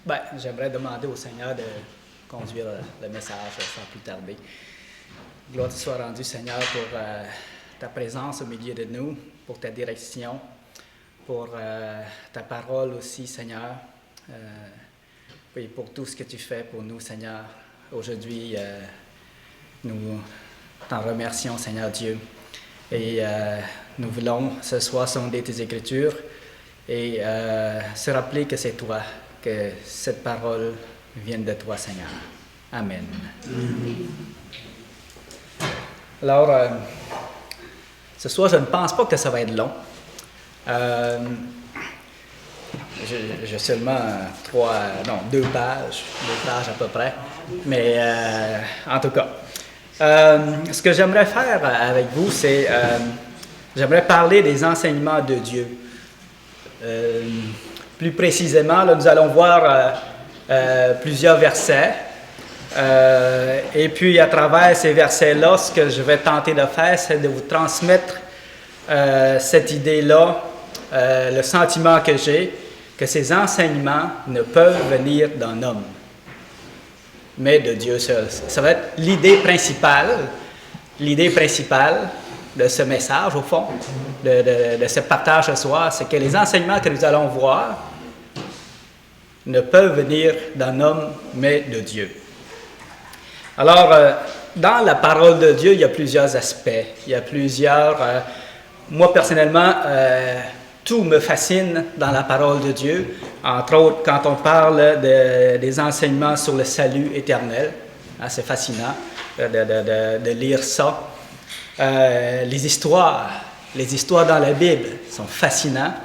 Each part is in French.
Ben, j'aimerais demander au Seigneur de conduire le message sans plus tarder. Gloire te soit rendue, Seigneur, pour ta présence au milieu de nous, pour ta direction, pour ta parole aussi, Seigneur. Oui, pour tout ce que tu fais pour nous, Seigneur. Aujourd'hui, nous t'en remercions, Seigneur Dieu. Et nous voulons ce soir sonder tes Écritures et se rappeler que c'est toi, que cette parole vienne de toi, Seigneur. Amen. Alors, ce soir, je ne pense pas que ça va être long. J'ai seulement deux pages à peu près. Mais en tout cas, ce que j'aimerais faire avec vous, c'est j'aimerais parler des enseignements de Dieu. Plus précisément, là, nous allons voir plusieurs versets. Et puis, à travers ces versets-là, ce que je vais tenter de faire, c'est de vous transmettre cette idée-là, le sentiment que j'ai, que ces enseignements ne peuvent venir d'un homme, mais de Dieu seul. Ça va être l'idée principale de ce message, au fond, de ce partage ce soir, c'est que les enseignements que nous allons voir ne peuvent venir d'un homme, mais de Dieu. Alors, dans la parole de Dieu, il y a plusieurs aspects. Il y a plusieurs... moi, personnellement, tout me fascine dans la parole de Dieu. Entre autres, quand on parle des enseignements sur le salut éternel, hein, c'est fascinant de lire ça. Les histoires dans la Bible sont fascinantes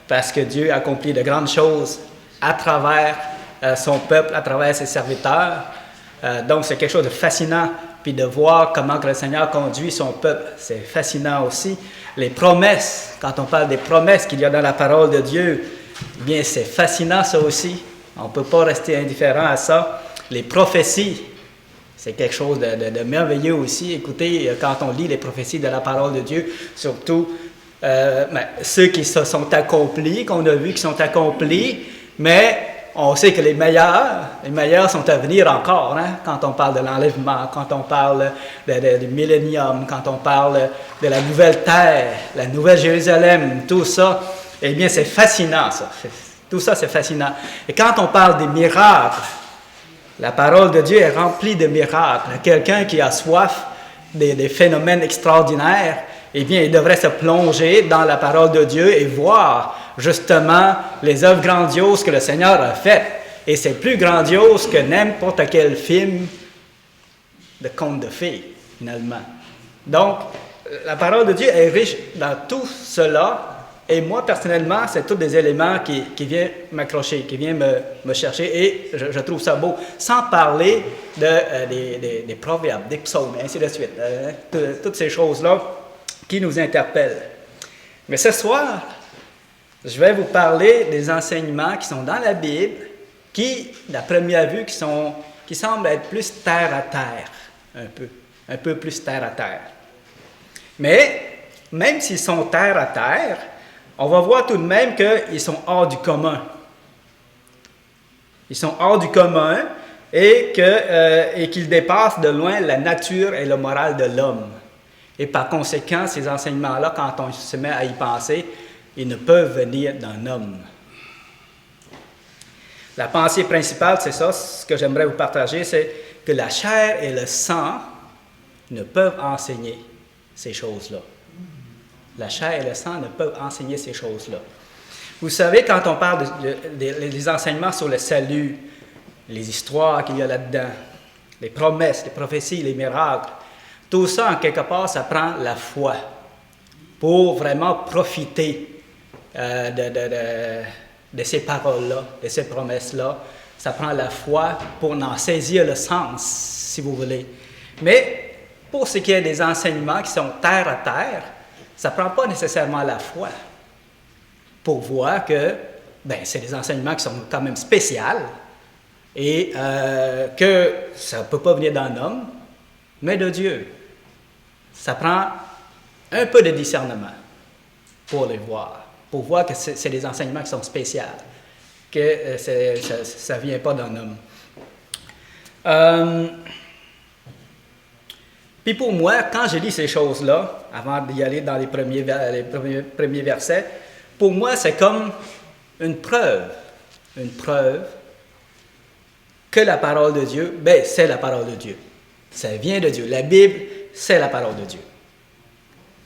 parce que Dieu a accompli de grandes choses à travers son peuple, à travers ses serviteurs. Donc, c'est quelque chose de fascinant. Puis de voir comment que le Seigneur conduit son peuple, c'est fascinant aussi. Les promesses, quand on parle des promesses qu'il y a dans la parole de Dieu, eh bien, c'est fascinant ça aussi. On ne peut pas rester indifférent à ça. Les prophéties, c'est quelque chose de merveilleux aussi. Écoutez, quand on lit les prophéties de la parole de Dieu, surtout ceux qui se sont accomplis, qu'on a vu qui sont accomplis, mais on sait que les meilleurs sont à venir encore, hein? Quand on parle de l'enlèvement, quand on parle du millénium, quand on parle de la nouvelle terre, la nouvelle Jérusalem, tout ça, eh bien, c'est fascinant, ça. Tout ça, c'est fascinant. Et quand on parle des miracles, la parole de Dieu est remplie de miracles. Quelqu'un qui a soif des phénomènes extraordinaires, eh bien, il devrait se plonger dans la parole de Dieu et voir justement les œuvres grandioses que le Seigneur a faites. Et c'est plus grandiose que n'importe quel film de conte de fées, finalement. Donc, la parole de Dieu est riche dans tout cela. Et moi, personnellement, c'est tous des éléments qui viennent m'accrocher, qui viennent me chercher. Et je trouve ça beau. Sans parler des proverbes, des psaumes, et ainsi de suite. Toutes ces choses-là qui nous interpellent. Mais ce soir, je vais vous parler des enseignements qui sont dans la Bible, qui, à première vue, qui semblent être plus terre à terre, un peu plus terre à terre. Mais, même s'ils sont terre à terre, on va voir tout de même qu'ils sont hors du commun. Ils sont hors du commun et qu'ils dépassent de loin la nature et le moral de l'homme. Et par conséquent, ces enseignements-là, quand on se met à y penser, ils ne peuvent venir d'un homme. La pensée principale, c'est ça, ce que j'aimerais vous partager, c'est que la chair et le sang ne peuvent enseigner ces choses-là. La chair et le sang ne peuvent enseigner ces choses-là. Vous savez, quand on parle des enseignements sur le salut, les histoires qu'il y a là-dedans, les promesses, les prophéties, les miracles, tout ça, en quelque part, ça prend la foi pour vraiment profiter de ces paroles-là, de ces promesses-là. Ça prend la foi pour en saisir le sens, si vous voulez. Mais pour ce qui est des enseignements qui sont terre à terre, ça ne prend pas nécessairement la foi pour voir que c'est des enseignements qui sont quand même spéciaux et que ça ne peut pas venir d'un homme, mais de Dieu. Ça prend un peu de discernement pour les voir, pour voir que c'est des enseignements qui sont spéciaux. que ça ne vient pas d'un homme. Puis pour moi, quand je lis ces choses-là, avant d'y aller dans les premiers versets, pour moi, c'est comme une preuve que la parole de Dieu, c'est la parole de Dieu. Ça vient de Dieu. La Bible, c'est la parole de Dieu.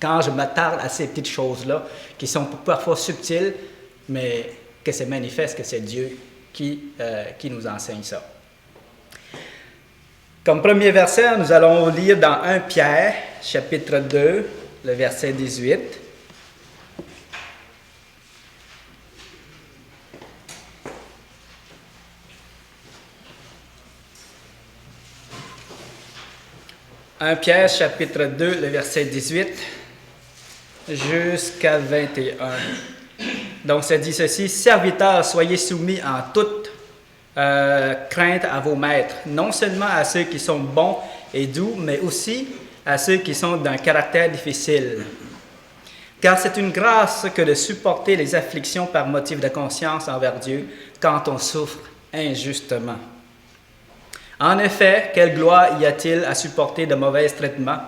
Quand je m'attarde à ces petites choses-là, qui sont parfois subtiles, mais que c'est manifeste que c'est Dieu qui nous enseigne ça. Comme premier verset, nous allons lire dans 1 Pierre, chapitre 2, le verset 18. « 1 Pierre, chapitre 2, le verset 18, jusqu'à 21. Donc, ça dit ceci, « Serviteurs, soyez soumis en toute crainte à vos maîtres, non seulement à ceux qui sont bons et doux, mais aussi à ceux qui sont d'un caractère difficile. Car c'est une grâce que de supporter les afflictions par motif de conscience envers Dieu quand on souffre injustement. En effet, quelle gloire y a-t-il à supporter de mauvais traitements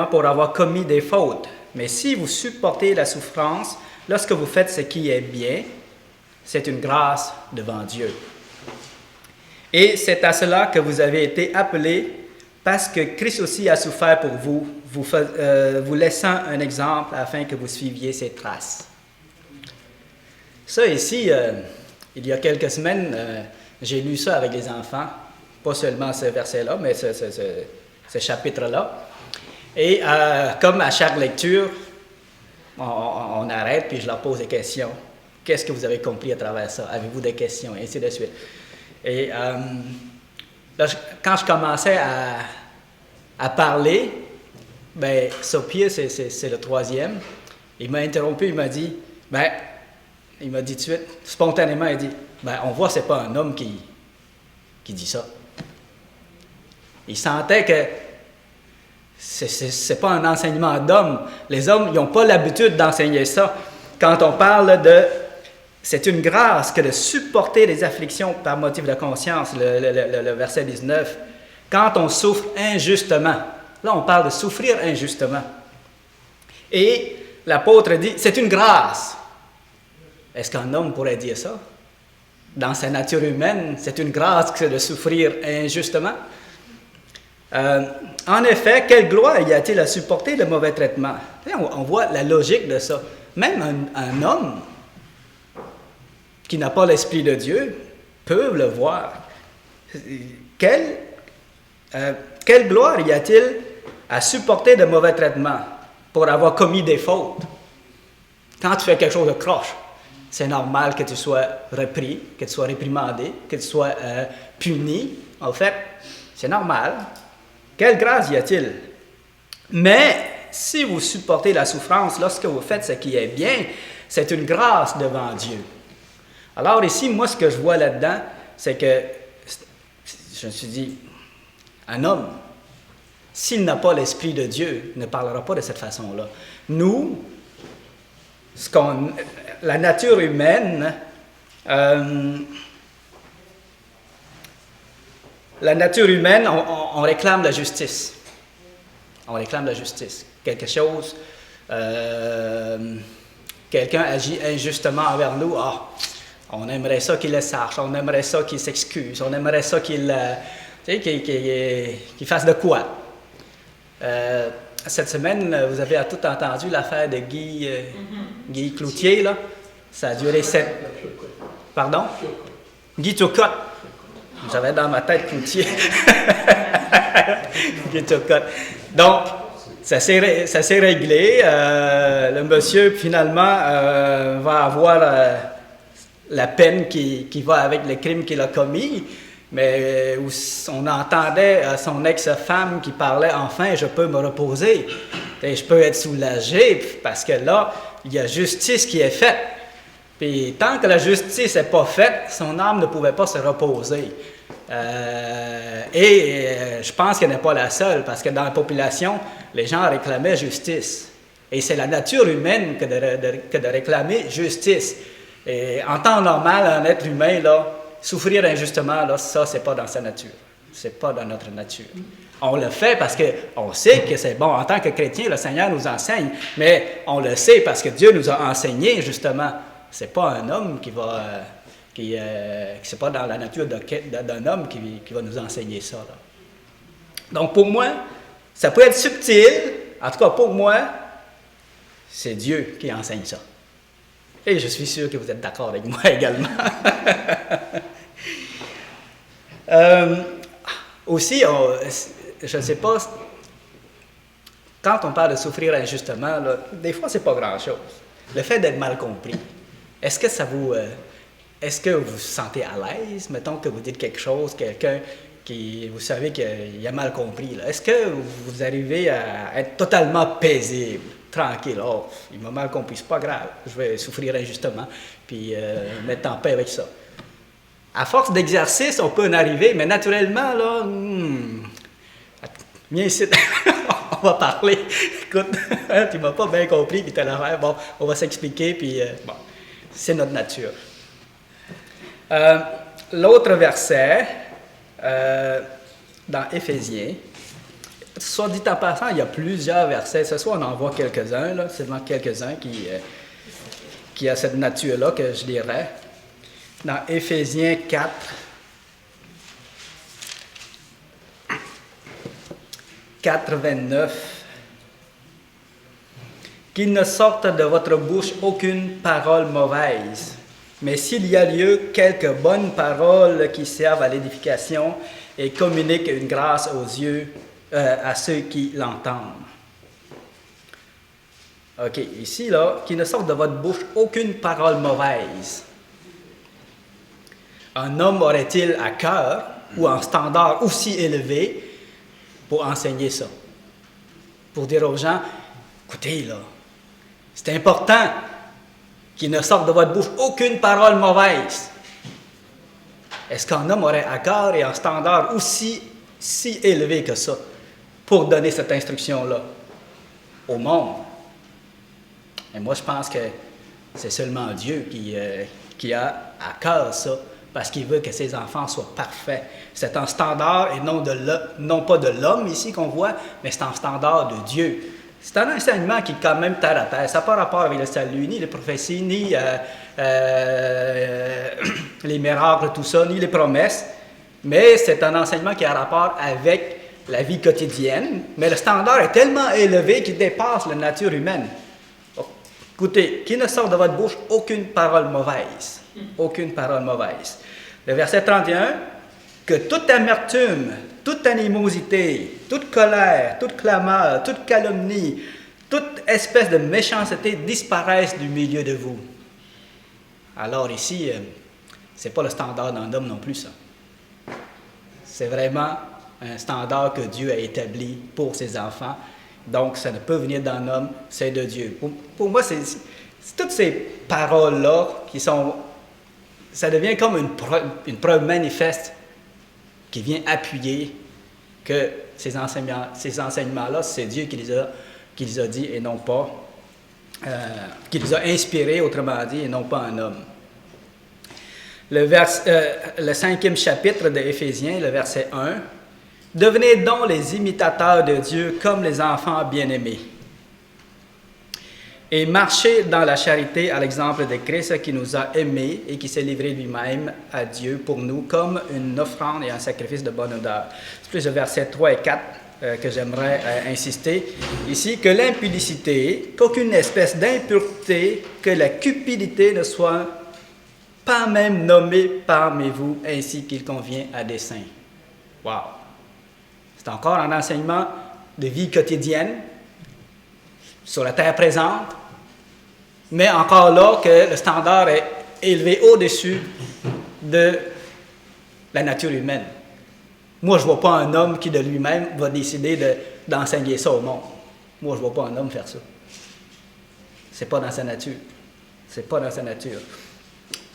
pour avoir commis des fautes? Mais si vous supportez la souffrance lorsque vous faites ce qui est bien, c'est une grâce devant Dieu. Et c'est à cela que vous avez été appelés, parce que Christ aussi a souffert pour vous, vous laissant un exemple afin que vous suiviez ses traces. » Ça ici, il y a quelques semaines, j'ai lu ça avec les enfants, pas seulement ce verset-là, mais ce chapitre-là. Et comme à chaque lecture, on arrête puis je leur pose des questions. Qu'est-ce que vous avez compris à travers ça? Avez-vous des questions? Et ainsi de suite. Et là, quand je commençais à parler, Sophie, c'est le troisième. Il m'a interrompu, il m'a dit tout de suite, spontanément, il dit, on voit que ce n'est pas un homme qui dit ça. Il sentait que c'est pas un enseignement d'homme. Les hommes, ils n'ont pas l'habitude d'enseigner ça. Quand on parle de c'est une grâce que de supporter les afflictions par motif de conscience, le verset 19, quand on souffre injustement. Là, on parle de souffrir injustement. Et l'apôtre dit, c'est une grâce. Est-ce qu'un homme pourrait dire ça? Dans sa nature humaine, c'est une grâce que de souffrir injustement. En effet, quelle gloire y a-t-il à supporter le mauvais traitement? On voit la logique de ça. Même un homme qui n'a pas l'Esprit de Dieu peut le voir. Quelle gloire y a-t-il à supporter de mauvais traitements pour avoir commis des fautes? Quand tu fais quelque chose de croche, c'est normal que tu sois repris, que tu sois réprimandé, que tu sois puni. En fait, c'est normal. Quelle grâce y a-t-il? Mais si vous supportez la souffrance lorsque vous faites ce qui est bien, c'est une grâce devant Dieu. Alors ici, moi, ce que je vois là-dedans, c'est que, je me suis dit, un homme, s'il n'a pas l'Esprit de Dieu, ne parlera pas de cette façon-là. Nous, la nature humaine, on réclame la justice. On réclame la justice. Quelque chose, quelqu'un agit injustement envers nous. On aimerait ça qu'il le sache, on aimerait ça qu'il s'excuse, on aimerait ça qu'il fasse de quoi. Cette semaine, vous avez tout entendu l'affaire de Guy Cloutier, là. Ça a duré 7... Pardon? Guy Turcotte. J'avais dans ma tête Cloutier. Guy Turcotte. Donc, ça s'est réglé. Le monsieur, finalement, va avoir la peine qui va avec le crime qu'il a commis. Mais on entendait son ex-femme qui parlait « Enfin, je peux me reposer. Et je peux être soulagé parce que là, il y a justice qui est faite. » Puis tant que la justice n'est pas faite, son âme ne pouvait pas se reposer. Je pense qu'elle n'est pas la seule, parce que dans la population, les gens réclamaient justice. Et c'est la nature humaine que de réclamer justice. Et en temps normal, un être humain, là, souffrir injustement, là, ça, c'est pas dans sa nature. C'est pas dans notre nature. On le fait parce qu'on sait que c'est bon. En tant que chrétien, le Seigneur nous enseigne, mais on le sait parce que Dieu nous a enseigné, justement. C'est pas un homme qui va... c'est pas dans la nature d'un homme qui va nous enseigner ça, là. Donc, pour moi, ça peut être subtil. En tout cas, pour moi, c'est Dieu qui enseigne ça. Et je suis sûr que vous êtes d'accord avec moi également. Aussi, je ne sais pas, quand on parle de souffrir injustement, là, des fois, c'est pas grand-chose. Le fait d'être mal compris, est-ce que vous vous sentez à l'aise, mettons que vous dites quelque chose, quelqu'un qui, vous savez qu'il a mal compris, là. Est-ce que vous arrivez à être totalement paisible, tranquille? Oh, il m'a mal compris, c'est pas grave, je vais souffrir injustement, puis mettre en paix avec ça. À force d'exercice, on peut en arriver, mais naturellement, là, viens ici, on va parler. Écoute, tu m'as pas bien compris, puis tu as l'affaire, bon, on va s'expliquer, puis bon, c'est notre nature. L'autre verset, dans Éphésiens, soit dit en passant, il y a plusieurs versets. Ce soir, on en voit quelques-uns, là, seulement quelques-uns qui a cette nature-là que je dirais. Dans Éphésiens 4, « 29, qu'il ne sorte de votre bouche aucune parole mauvaise, mais s'il y a lieu, quelques bonnes paroles qui servent à l'édification et communiquent une grâce aux yeux à ceux qui l'entendent. » OK, ici, là, qu'il ne sorte de votre bouche aucune parole mauvaise. Un homme aurait-il à cœur ou un standard aussi élevé pour enseigner ça? Pour dire aux gens, écoutez, là, c'est important qu'il ne sorte de votre bouche aucune parole mauvaise. Est-ce qu'un homme aurait à cœur et un standard aussi si élevé que ça pour donner cette instruction-là au monde? Et moi, je pense que c'est seulement Dieu qui a à cœur ça, parce qu'il veut que ses enfants soient parfaits. C'est un standard, et non pas de l'homme ici qu'on voit, mais c'est un standard de Dieu. C'est un enseignement qui est quand même terre à terre. Ça n'a pas rapport avec le salut, ni les prophéties, ni les miracles, tout ça, ni les promesses. Mais c'est un enseignement qui a rapport avec la vie quotidienne. Mais le standard est tellement élevé qu'il dépasse la nature humaine. Écoutez, qu'il ne sorte de votre bouche aucune parole mauvaise. Aucune parole mauvaise. Le verset 31, que toute amertume, toute animosité, toute colère, toute clameur, toute calomnie, toute espèce de méchanceté disparaissent du milieu de vous. Alors ici, c'est pas le standard d'un homme non plus, ça. C'est vraiment un standard que Dieu a établi pour ses enfants. Donc, ça ne peut venir d'un homme, c'est de Dieu. Pour moi, c'est toutes ces paroles-là qui sont... Ça devient comme une preuve manifeste qui vient appuyer que ces enseignements-là, c'est Dieu qui les a dit et non pas... qui les a inspirés, autrement dit, et non pas un homme. Le 5e chapitre de Éphésiens, le verset 1... Devenez donc les imitateurs de Dieu comme les enfants bien-aimés. Et marchez dans la charité à l'exemple de Christ qui nous a aimés et qui s'est livré lui-même à Dieu pour nous comme une offrande et un sacrifice de bonne odeur. C'est plus le verset 3 et 4 que j'aimerais insister. Ici, que l'impudicité, qu'aucune espèce d'impureté, que la cupidité ne soit pas même nommée parmi vous ainsi qu'il convient à des saints. Wow! C'est encore un enseignement de vie quotidienne, sur la terre présente, mais encore là que le standard est élevé au-dessus de la nature humaine. Moi, je ne vois pas un homme qui de lui-même va décider d'enseigner ça au monde. Moi, je ne vois pas un homme faire ça. Ce n'est pas dans sa nature. C'est pas dans sa nature.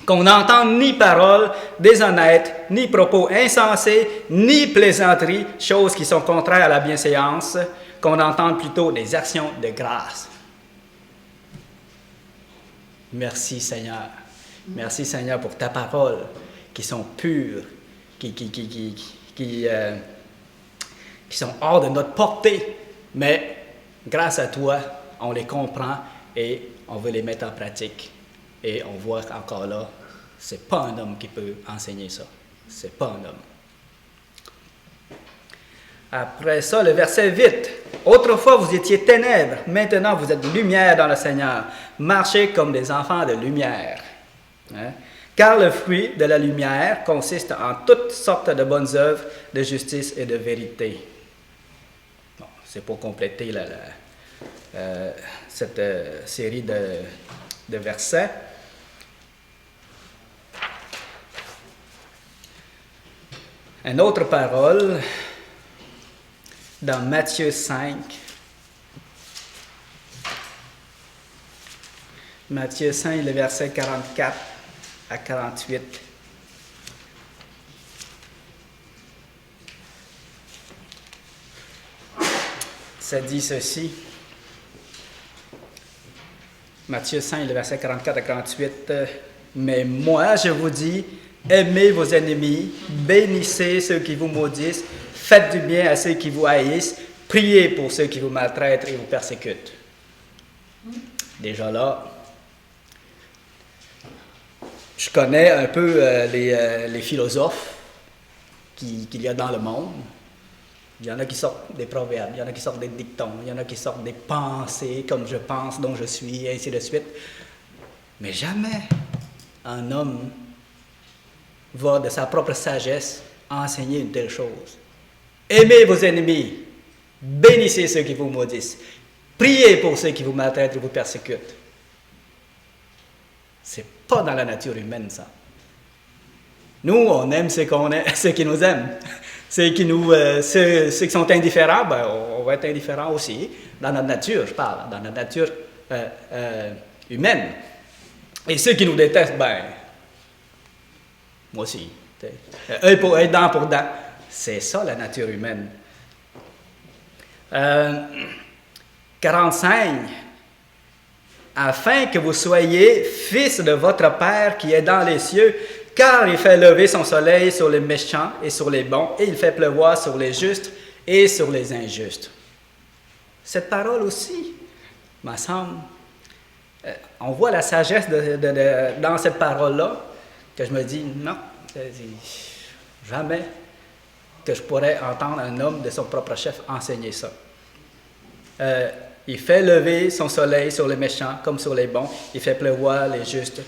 Qu'on n'entende ni paroles déshonnêtes, ni propos insensés, ni plaisanteries, choses qui sont contraires à la bienséance, qu'on entende plutôt des actions de grâce. Merci Seigneur. Merci Seigneur pour ta parole, qui sont pures, qui sont hors de notre portée, mais grâce à toi, on les comprend et on veut les mettre en pratique. Et on voit encore là, c'est pas un homme qui peut enseigner ça. C'est pas un homme. Après ça, le verset 8. Autrefois, vous étiez ténèbres, maintenant vous êtes lumière dans le Seigneur. Marchez comme des enfants de lumière. Hein? Car le fruit de la lumière consiste en toutes sortes de bonnes œuvres de justice et de vérité. Bon, c'est pour compléter cette série de versets. Une autre parole dans Matthieu 5. Matthieu 5, le verset 44 à 48. Ça dit ceci. Matthieu 5, le verset 44 à 48. Mais moi, je vous dis, aimez vos ennemis, bénissez ceux qui vous maudissent, faites du bien à ceux qui vous haïssent, priez pour ceux qui vous maltraitent et vous persécutent. Déjà là, je connais un peu les philosophes qu'il y a dans le monde. Il y en a qui sortent des proverbes, il y en a qui sortent des dictons, il y en a qui sortent des pensées comme je pense, dont je suis, et ainsi de suite. Mais jamais un homme va de sa propre sagesse enseigner une telle chose. Aimez vos ennemis, bénissez ceux qui vous maudissent, priez pour ceux qui vous maltraitent et vous persécutent. C'est pas dans la nature humaine, ça. Nous, on aime ceux qui nous aiment. Ceux qui sont indifférents, ben, on va être indifférents aussi. Dans notre nature, je parle, dans notre nature humaine. Et ceux qui nous détestent, ben, moi aussi. Œil pour œil, dent pour dent. C'est ça la nature humaine. 45. Afin que vous soyez fils de votre Père qui est dans les cieux, car il fait lever son soleil sur les méchants et sur les bons, et il fait pleuvoir sur les justes et sur les injustes. Cette parole aussi, me semble, on voit la sagesse dans cette parole-là, que je me dis, non, jamais que je pourrais entendre un homme de son propre chef enseigner ça. Il fait lever son soleil sur les méchants comme sur les bons. Il fait pleuvoir les justes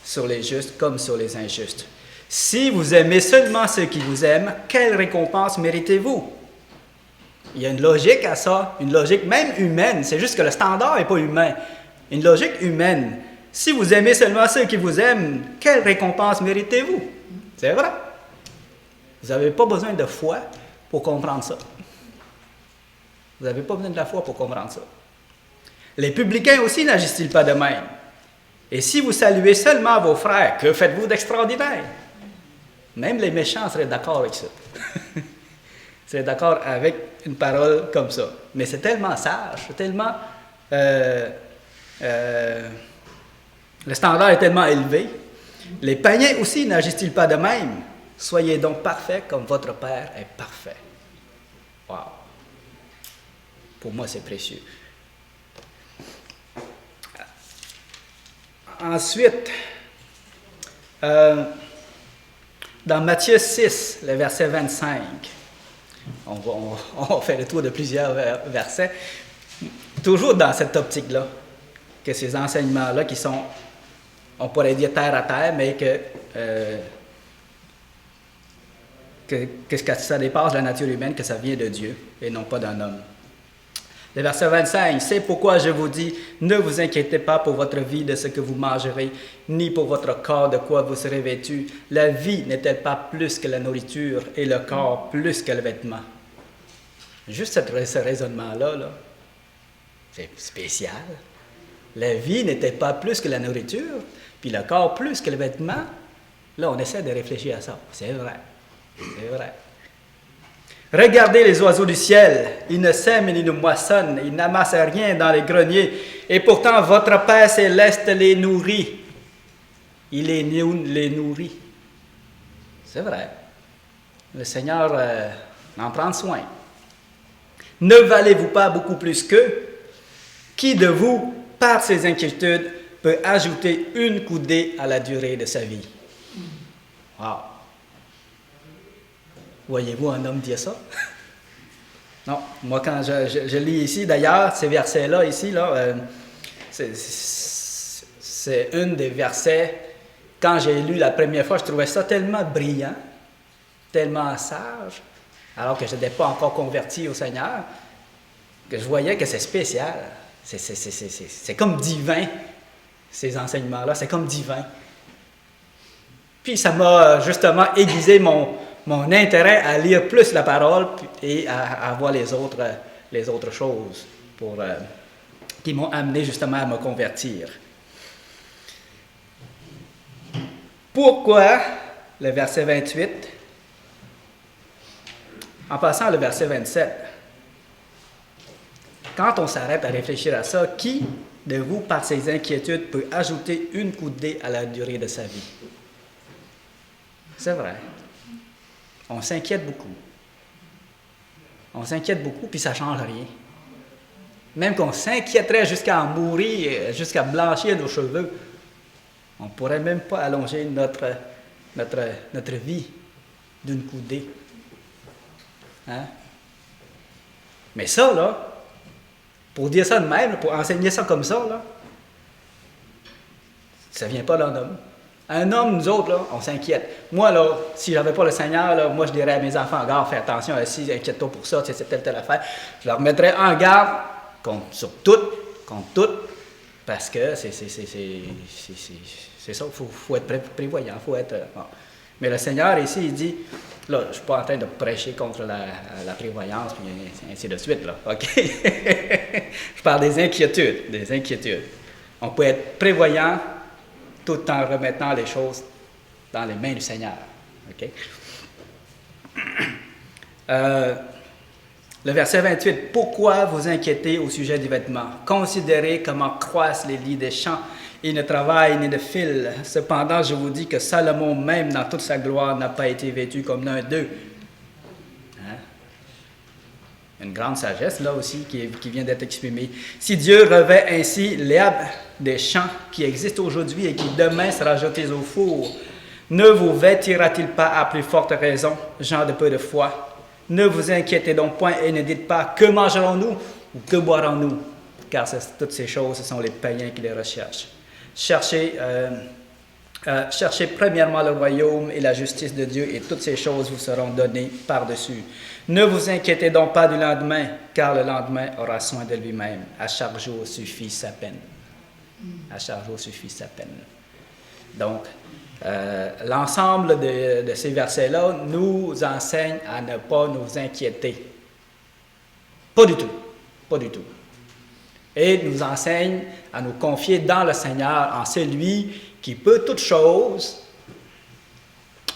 sur les justes comme sur les injustes. Si vous aimez seulement ceux qui vous aiment, quelle récompense méritez-vous? Il y a une logique à ça, une logique même humaine. C'est juste que le standard n'est pas humain. Une logique humaine. Si vous aimez seulement ceux qui vous aiment, quelle récompense méritez-vous? C'est vrai. Vous n'avez pas besoin de foi pour comprendre ça. Vous n'avez pas besoin de la foi pour comprendre ça. Les publicains aussi n'agissent-ils pas de même? Et si vous saluez seulement vos frères, que faites-vous d'extraordinaire? Même les méchants seraient d'accord avec ça. Seraient d'accord avec une parole comme ça. Mais c'est tellement sage, c'est tellement... le standard est tellement élevé. Les païens aussi n'agissent-ils pas de même? Soyez donc parfaits comme votre Père est parfait. Wow! Pour moi, c'est précieux. Ensuite, dans Matthieu 6, le verset 25, on va faire le tour de plusieurs versets, toujours dans cette optique-là, que ces enseignements-là qui sont, on pourrait dire terre à terre, mais que ça dépasse la nature humaine, que ça vient de Dieu et non pas d'un homme. Le verset 25, c'est pourquoi je vous dis, ne vous inquiétez pas pour votre vie de ce que vous mangerez, ni pour votre corps de quoi vous serez vêtus. La vie n'est-elle pas plus que la nourriture et le corps plus que le vêtement? Juste ce raisonnement-là, c'est spécial. La vie n'était pas plus que la nourriture, puis le corps plus que le vêtement. Là, on essaie de réfléchir à ça. C'est vrai. C'est vrai. Regardez les oiseaux du ciel, ils ne sèment ni ne moissonnent, ils n'amassent rien dans les greniers, et pourtant votre Père céleste les nourrit. Il les nourrit. C'est vrai. Le Seigneur en prend soin. Ne valez-vous pas beaucoup plus qu'eux? Qui de vous, par ses inquiétudes, peut ajouter une coudée à la durée de sa vie? Wow! Voyez-vous un homme dire ça? Non, moi quand je lis ici, d'ailleurs, ces versets-là, ici, là, c'est un des versets, quand j'ai lu la première fois, je trouvais ça tellement brillant, tellement sage, alors que je n'étais pas encore converti au Seigneur, que je voyais que c'est spécial. C'est comme divin, ces enseignements-là, c'est comme divin. Puis ça m'a justement aiguisé mon intérêt à lire plus la parole et à voir les autres choses qui m'ont amené justement à me convertir. Pourquoi le verset 28? En passant le verset 27, quand on s'arrête à réfléchir à ça, qui de vous, par ses inquiétudes, peut ajouter une coudée à la durée de sa vie? C'est vrai. On s'inquiète beaucoup. On s'inquiète beaucoup, puis ça ne change rien. Même qu'on s'inquiéterait jusqu'à en mourir, jusqu'à blanchir nos cheveux, on ne pourrait même pas allonger notre vie d'une coudée. Hein? Mais ça, là, pour dire ça de même, pour enseigner ça comme ça, là, ça ne vient pas d'un homme. Un homme, nous autres, là, on s'inquiète. Moi, là, si je n'avais pas le Seigneur, là, moi, je dirais à mes enfants, regarde, fais attention, si inquiète-toi pour ça, c'est telle affaire. Je leur mettrais en garde contre tout, parce que c'est ça, il faut être prévoyant, faut être... Bon. Mais le Seigneur, ici, il dit, là, je ne suis pas en train de prêcher contre la prévoyance, puis ainsi de suite, là, OK? Je parle des inquiétudes. On peut être prévoyant tout en remettant les choses dans les mains du Seigneur, OK? Le verset 28, « Pourquoi vous inquiétez au sujet du vêtement? Considérez comment croissent les lits des champs. Ils ne travaillent ni ne filent. Cependant, je vous dis que Salomon, même dans toute sa gloire, n'a pas été vêtu comme l'un d'eux. » Hein? Une grande sagesse, là aussi, qui vient d'être exprimée. « Si Dieu revêt ainsi l'herbe des champs qui existent aujourd'hui et qui demain sera jetée au four, ne vous vêtira-t-il pas à plus forte raison, gens de peu de foi? Ne vous inquiétez donc point et ne dites pas, que mangerons-nous ou que boirons-nous? Car toutes ces choses, ce sont les païens qui les recherchent. Cherchez premièrement le royaume et la justice de Dieu, et toutes ces choses vous seront données par-dessus. Ne vous inquiétez donc pas du lendemain, car le lendemain aura soin de lui-même. À chaque jour suffit sa peine. À chaque jour suffit sa peine. Donc, l'ensemble de ces versets-là nous enseigne à ne pas nous inquiéter. Pas du tout. Pas du tout. Et nous enseigne à nous confier dans le Seigneur, en celui qui peut toutes choses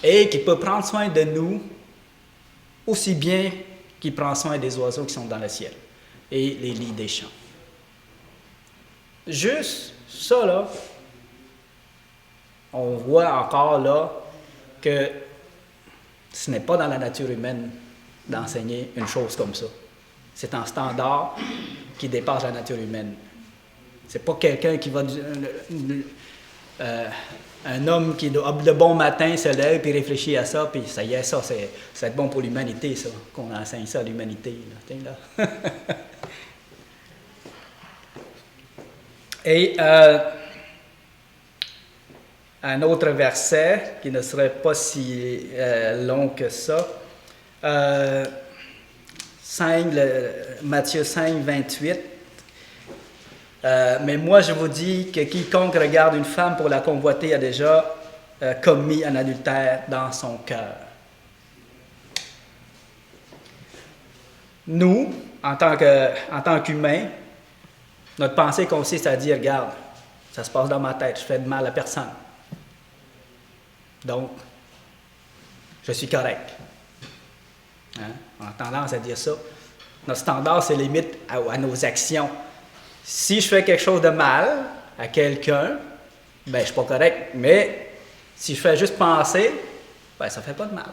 et qui peut prendre soin de nous aussi bien qu'il prend soin des oiseaux qui sont dans le ciel et les lits des champs. Juste ça, là, on voit encore là que ce n'est pas dans la nature humaine d'enseigner une chose comme ça. C'est un standard qui dépasse la nature humaine. C'est pas quelqu'un qui va... un homme qui, de bon matin, se lève et réfléchit à ça, puis ça y est, ça va être bon pour l'humanité, ça, qu'on enseigne ça à l'humanité. Là. Et un autre verset, qui ne serait pas si long que ça, Matthieu 5, 28. Mais moi, je vous dis que quiconque regarde une femme pour la convoiter a déjà commis un adultère dans son cœur. Nous, en tant qu'humains, notre pensée consiste à dire, regarde, ça se passe dans ma tête, je fais de mal à personne. Donc, je suis correct. Hein? On a tendance à dire ça. Notre standard, c'est limite à nos actions. Si je fais quelque chose de mal à quelqu'un, ben je ne suis pas correct, mais Si je fais juste penser, ben, ça ne fait pas de mal.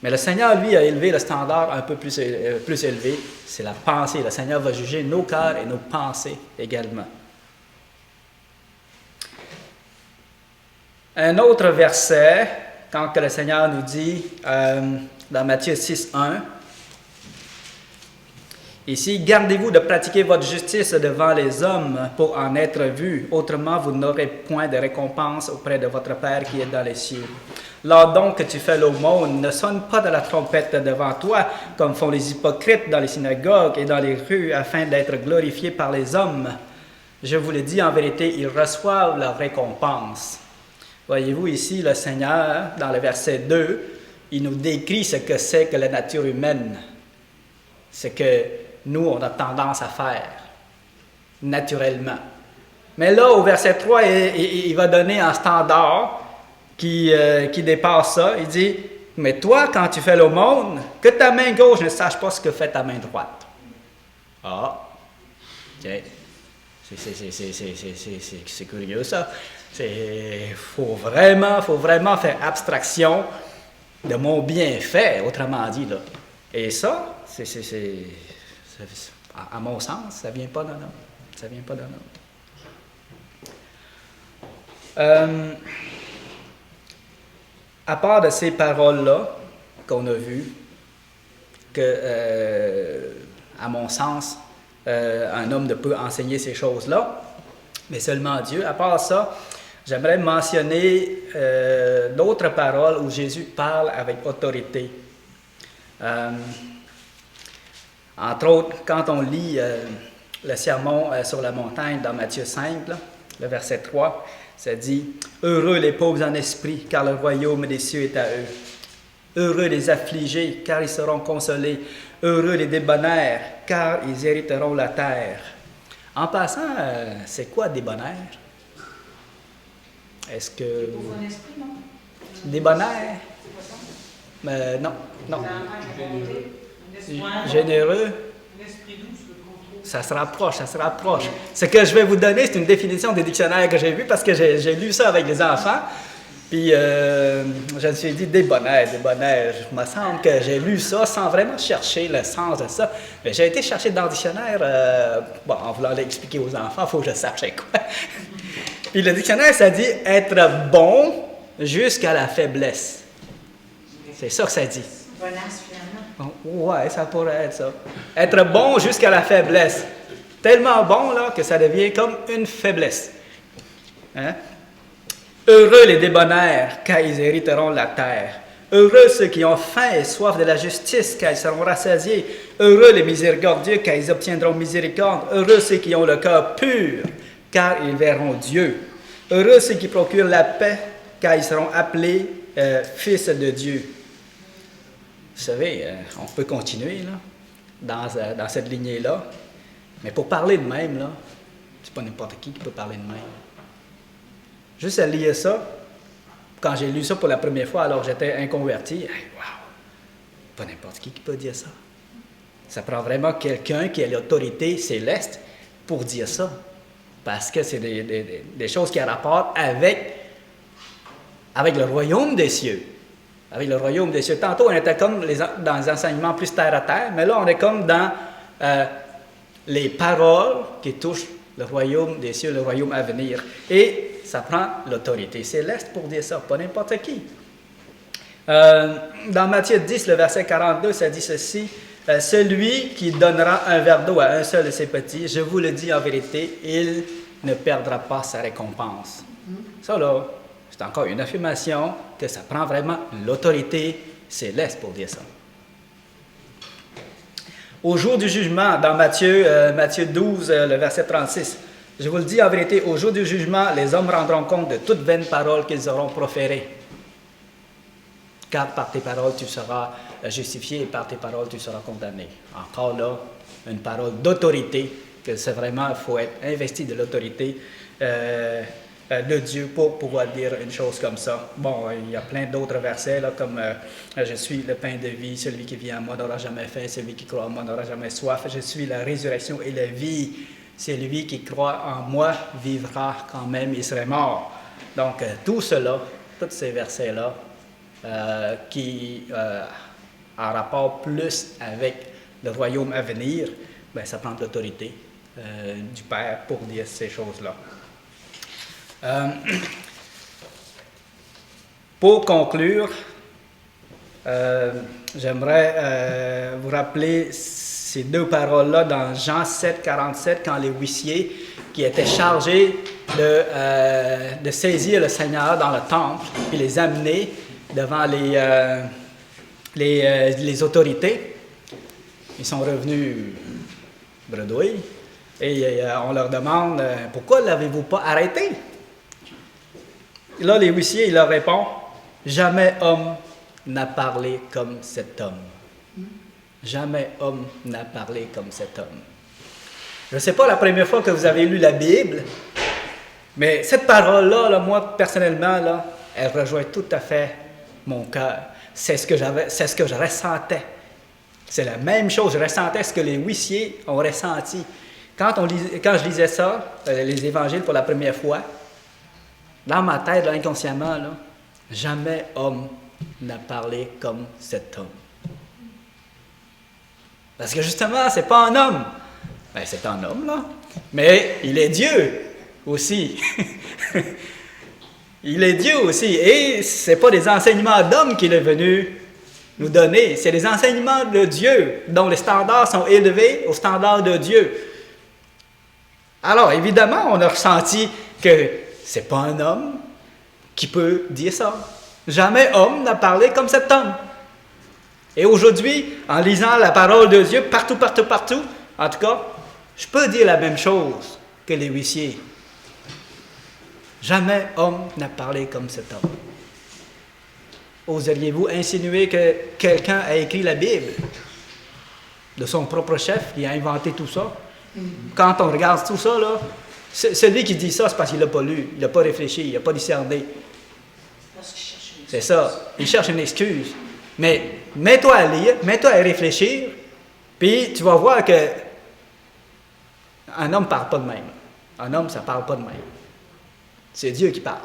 Mais le Seigneur, lui, a élevé le standard un peu plus élevé. C'est la pensée. Le Seigneur va juger nos cœurs et nos pensées également. Un autre verset, quand que le Seigneur nous dit, dans Matthieu 6, 1, ici, « Gardez-vous de pratiquer votre justice devant les hommes pour en être vus, autrement vous n'aurez point de récompense auprès de votre Père qui est dans les cieux. Lors donc que tu fais l'aumône, ne sonne pas de la trompette devant toi, comme font les hypocrites dans les synagogues et dans les rues, afin d'être glorifiés par les hommes. Je vous le dis en vérité, ils reçoivent leur récompense. » Voyez-vous ici, le Seigneur, dans le verset 2, il nous décrit ce que c'est que la nature humaine. Ce que nous, on a tendance à faire, naturellement. Mais là, au verset 3, il va donner un standard qui dépasse ça. Il dit, « Mais toi, quand tu fais l'aumône, que ta main gauche ne sache pas ce que fait ta main droite. » Ah, tiens, c'est curieux ça. Il faut vraiment faire abstraction de mon bienfait, autrement dit. Là. Et ça, à mon sens, ça ne vient pas d'un homme. Ça vient pas d'un homme. À part de ces paroles-là qu'on a vues, que, à mon sens, un homme ne peut enseigner ces choses-là, mais seulement Dieu. À part ça, j'aimerais mentionner d'autres paroles où Jésus parle avec autorité. Entre autres, quand on lit le sermon sur la montagne dans Matthieu 5, là, le verset 3, ça dit « Heureux les pauvres en esprit, car le royaume des cieux est à eux. Heureux les affligés, car ils seront consolés. Heureux les débonnaires, car ils hériteront la terre. » En passant, c'est quoi débonnaire? Est-ce que... Pauvre en esprit, non? Débonnaire? Non. Généreux. Ça se rapproche. Ce que je vais vous donner, c'est une définition des dictionnaires que j'ai vu parce que j'ai lu ça avec les enfants. Puis je me suis dit débonnaire. Il me semble que j'ai lu ça sans vraiment chercher le sens de ça. Mais j'ai été chercher dans le dictionnaire, en voulant l'expliquer aux enfants, il faut que je sache quoi. Puis le dictionnaire, ça dit être bon jusqu'à la faiblesse. C'est ça que ça dit. Bonasse, finalement. Ouais, ça pourrait être ça. Être bon jusqu'à la faiblesse. Tellement bon là, que ça devient comme une faiblesse. Hein? Heureux les débonnaires, car ils hériteront la terre. Heureux ceux qui ont faim et soif de la justice, car ils seront rassasiés. Heureux les miséricordieux, car ils obtiendront miséricorde. Heureux ceux qui ont le cœur pur, car ils verront Dieu. Heureux ceux qui procurent la paix, car ils seront appelés fils de Dieu. Vous savez, on peut continuer là, dans cette lignée-là, mais pour parler de même, là, c'est pas n'importe qui peut parler de même. Juste à lire ça, quand j'ai lu ça pour la première fois, alors j'étais inconverti, wow, pas n'importe qui peut dire ça. Ça prend vraiment quelqu'un qui a l'autorité céleste pour dire ça, parce que c'est des choses qui ont rapport avec le royaume des cieux. Avec le royaume des cieux. Tantôt, on était comme dans les enseignements plus terre à terre, mais là, on est comme dans les paroles qui touchent le royaume des cieux, le royaume à venir. Et ça prend l'autorité céleste pour dire ça, pas n'importe qui. Dans Matthieu 10, le verset 42, ça dit ceci, « Celui qui donnera un verre d'eau à un seul de ses petits, je vous le dis en vérité, il ne perdra pas sa récompense. » Ça, là, c'est encore une affirmation que ça prend vraiment l'autorité céleste pour dire ça. Au jour du jugement, dans Matthieu 12, le verset 36, « Je vous le dis en vérité, au jour du jugement, les hommes rendront compte de toute vaine parole qu'ils auront proférée. Car par tes paroles, tu seras justifié et par tes paroles, tu seras condamné. » Encore là, une parole d'autorité, que c'est vraiment, il faut être investi de l'autorité de Dieu pour pouvoir dire une chose comme ça. Bon, il y a plein d'autres versets, là, comme je suis le pain de vie, celui qui vient à moi n'aura jamais faim, celui qui croit en moi n'aura jamais soif, je suis la résurrection et la vie, celui qui croit en moi vivra quand même, il serait mort. Donc, tout cela, tous ces versets-là, qui en rapport plus avec le royaume à venir, ben, ça prend de l'autorité du Père pour dire ces choses-là. Pour conclure, j'aimerais vous rappeler ces deux paroles-là dans Jean 7, 47, quand les huissiers qui étaient chargés de saisir le Seigneur dans le temple et les amener devant les autorités, ils sont revenus bredouilles et on leur demande « Pourquoi ne l'avez-vous pas arrêté? » Là, les huissiers, ils leur répondent « Jamais homme n'a parlé comme cet homme. » Jamais homme n'a parlé comme cet homme. Je ne sais pas la première fois que vous avez lu la Bible, mais cette parole-là, là, moi, personnellement, là, elle rejoint tout à fait mon cœur. C'est ce que je ressentais. C'est la même chose. Je ressentais ce que les huissiers ont ressenti. Quand je lisais ça, les évangiles pour la première fois, dans ma tête, là, inconsciemment, là, jamais homme n'a parlé comme cet homme. Parce que justement, c'est pas un homme. Ben, c'est un homme, là. Mais il est Dieu aussi. Il est Dieu aussi. Et ce n'est pas des enseignements d'hommes qu'il est venu nous donner. C'est des enseignements de Dieu, dont les standards sont élevés aux standards de Dieu. Alors, évidemment, on a ressenti que c'est pas un homme qui peut dire ça. Jamais homme n'a parlé comme cet homme. Et aujourd'hui, en lisant la parole de Dieu, partout, en tout cas, je peux dire la même chose que les huissiers. Jamais homme n'a parlé comme cet homme. Oseriez-vous insinuer que quelqu'un a écrit la Bible de son propre chef, qui a inventé tout ça? Quand on regarde tout ça, là, celui qui dit ça, c'est parce qu'il ne l'a pas lu, il n'a pas réfléchi, il n'a pas discerné. C'est ça, il cherche une excuse. Mais mets-toi à lire, mets-toi à réfléchir, puis tu vas voir que un homme ne parle pas de même. Un homme, ça ne parle pas de même. C'est Dieu qui parle.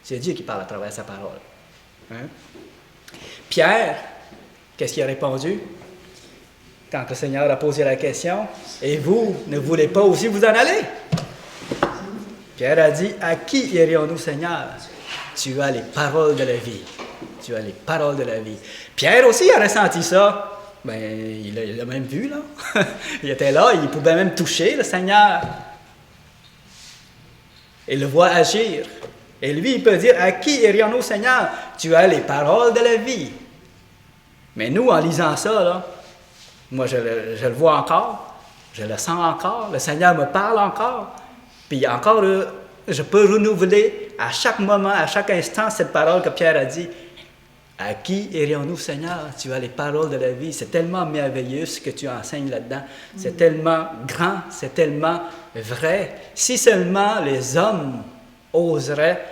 C'est Dieu qui parle à travers sa parole. Hein? Pierre, qu'est-ce qu'il a répondu? Quand le Seigneur a posé la question, « Et vous, ne voulez pas aussi vous en aller? » Pierre a dit, « À qui irions-nous, Seigneur? Tu as les paroles de la vie. Tu as les paroles de la vie. » Pierre aussi a ressenti ça. Ben, il l'a même vu, là. Il était là, il pouvait même toucher le Seigneur. Et le voit agir. Et lui, il peut dire, « À qui irions-nous, Seigneur? Tu as les paroles de la vie. » Mais nous, en lisant ça, là, moi, je le vois encore, je le sens encore, le Seigneur me parle encore, puis encore, je peux renouveler à chaque moment, à chaque instant, cette parole que Pierre a dit. À qui irions-nous, Seigneur? Tu as les paroles de la vie. C'est tellement merveilleux ce que tu enseignes là-dedans. C'est tellement grand, c'est tellement vrai. Si seulement les hommes oseraient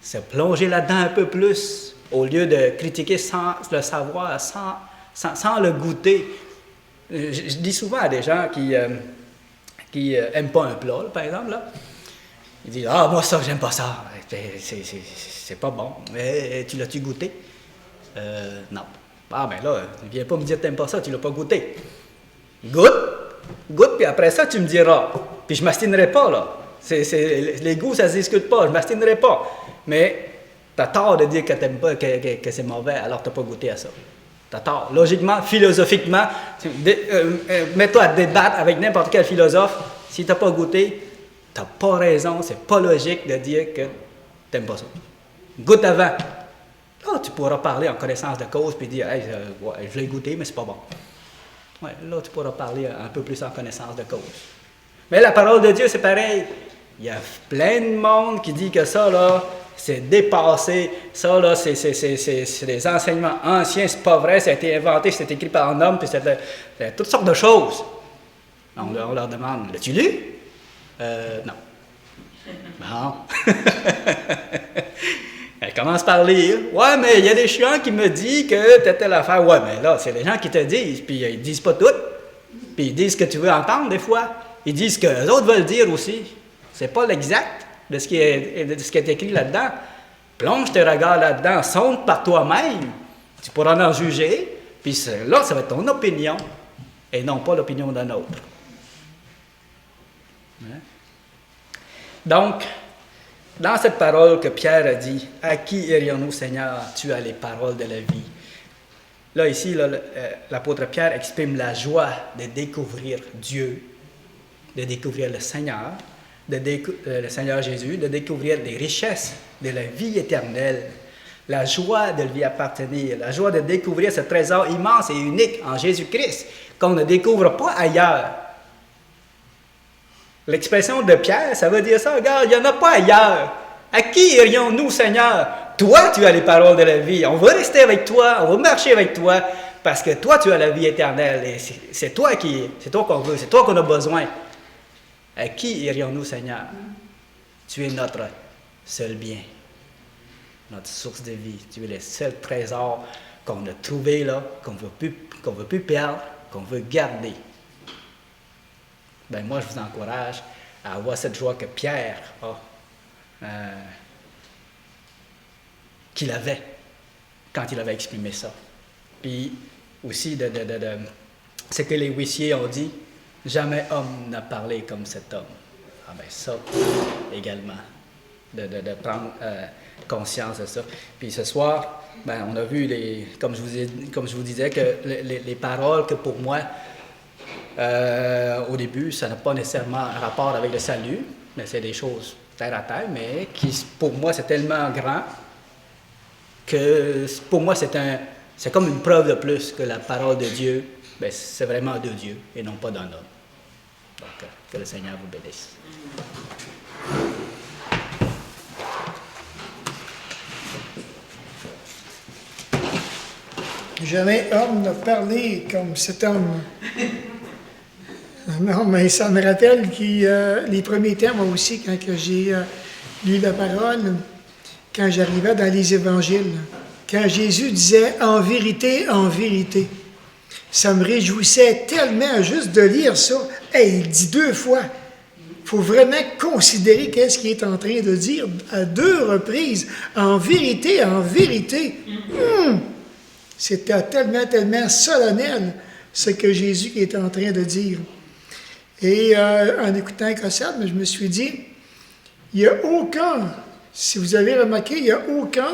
se plonger là-dedans un peu plus, au lieu de critiquer sans le savoir, sans le goûter. Je dis souvent à des gens qui n'aiment pas un plat, là, par exemple, là. Ils disent « Ah, moi, ça, j'aime pas ça. C'est pas bon. Mais tu l'as-tu goûté? » Non. Ah, ben là, viens pas me dire que t'aimes pas ça, tu l'as pas goûté. Goûte, puis après ça, tu me diras. Puis je m'astinerai pas, là. Les goûts, ça se discute pas, je m'astinerai pas. Mais t'as tort de dire que t'aimes pas, que c'est mauvais, alors t'as pas goûté à ça. T'as tort. Logiquement, philosophiquement, mets-toi à débattre avec n'importe quel philosophe. Si t'as pas goûté, t'as pas raison, c'est pas logique de dire que t'aimes pas ça. Goûte avant. Là, tu pourras parler en connaissance de cause puis dire hey, ouais, je l'ai goûté, mais c'est pas bon. Ouais, là, tu pourras parler un peu plus en connaissance de cause. Mais la parole de Dieu, c'est pareil. Il y a plein de monde qui dit que ça, là, c'est dépassé. Ça, là, c'est des enseignements anciens, c'est pas vrai, ça a été inventé, c'est écrit par un homme, puis c'est toutes sortes de choses. On leur demande, l'as-tu lu? Non. Non. Elle commence par lire. Ouais, mais il y a des chiens qui me disent que t'as telle affaire. Ouais, mais là, c'est les gens qui te disent, puis ils disent pas tout. Puis ils disent ce que tu veux entendre des fois. Ils disent ce que les autres veulent dire aussi. C'est pas l'exact, de ce qui est écrit là-dedans. Plonge tes regards là-dedans, sonde par toi-même. Tu pourras en juger, puis là, ça va être ton opinion, et non pas l'opinion d'un autre. Hein? Donc, dans cette parole que Pierre a dit, « À qui irions-nous, Seigneur? Tu as les paroles de la vie. » Là, ici, l'apôtre Pierre exprime la joie de découvrir Dieu, de découvrir le Seigneur, le Seigneur Jésus, de découvrir les richesses de la vie éternelle, la joie de lui appartenir, la joie de découvrir ce trésor immense et unique en Jésus-Christ, qu'on ne découvre pas ailleurs. L'expression de Pierre, ça veut dire ça, regarde, il n'y en a pas ailleurs. À qui irions-nous, Seigneur? Toi, tu as les paroles de la vie. On va rester avec toi, on va marcher avec toi, parce que toi, tu as la vie éternelle. Et c'est toi qu'on veut, c'est toi qu'on a besoin. À qui irions-nous, Seigneur? Tu es notre seul bien, notre source de vie. Tu es le seul trésor qu'on a trouvé là, qu'on ne veut plus perdre, qu'on veut garder. Ben moi, je vous encourage à avoir cette joie que Pierre a, qu'il avait quand il avait exprimé ça. Puis aussi, ce que les huissiers ont dit, jamais homme n'a parlé comme cet homme. Ah ben ça, également, de prendre conscience de ça. Puis ce soir, ben, on a vu, comme je vous disais, que les paroles que pour moi, au début, ça n'a pas nécessairement un rapport avec le salut, mais c'est des choses terre à terre, mais qui, pour moi, c'est tellement grand que pour moi, c'est comme une preuve de plus que la parole de Dieu, ben, c'est vraiment de Dieu et non pas d'un homme. Donc, que le Seigneur vous bénisse. Jamais homme n'a parlé comme cet homme. Non, mais ça me rappelle que les premiers temps, moi aussi, quand j'ai lu la parole, quand j'arrivais dans les évangiles, quand Jésus disait « en vérité, ça me réjouissait tellement juste de lire ça. Hey, il dit 2 fois. Il faut vraiment considérer qu'est-ce qu'il est en train de dire à 2 reprises. En vérité. C'était tellement solennel ce que Jésus est en train de dire. Et en écoutant Cossade, je me suis dit, il n'y a aucun, si vous avez remarqué, il n'y a aucun,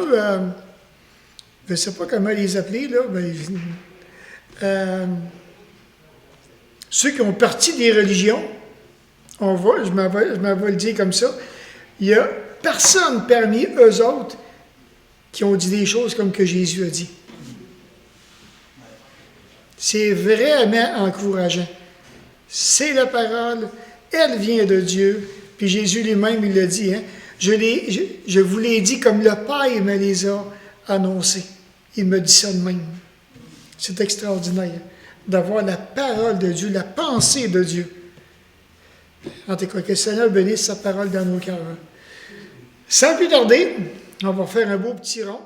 je ne sais pas comment les appeler, là, ceux qui ont parti des religions, je m'en vais le dire comme ça, il n'y a personne parmi eux autres qui ont dit des choses comme que Jésus a dit. C'est vraiment encourageant. C'est la parole, elle vient de Dieu. Puis Jésus lui-même, il l'a dit, hein, je vous l'ai dit comme le Père me les a annoncés. Il me dit ça de même. C'est extraordinaire d'avoir la parole de Dieu, la pensée de Dieu. En tout cas, que le Seigneur bénisse sa parole dans nos cœurs. Sans plus tarder, on va faire un beau petit rond.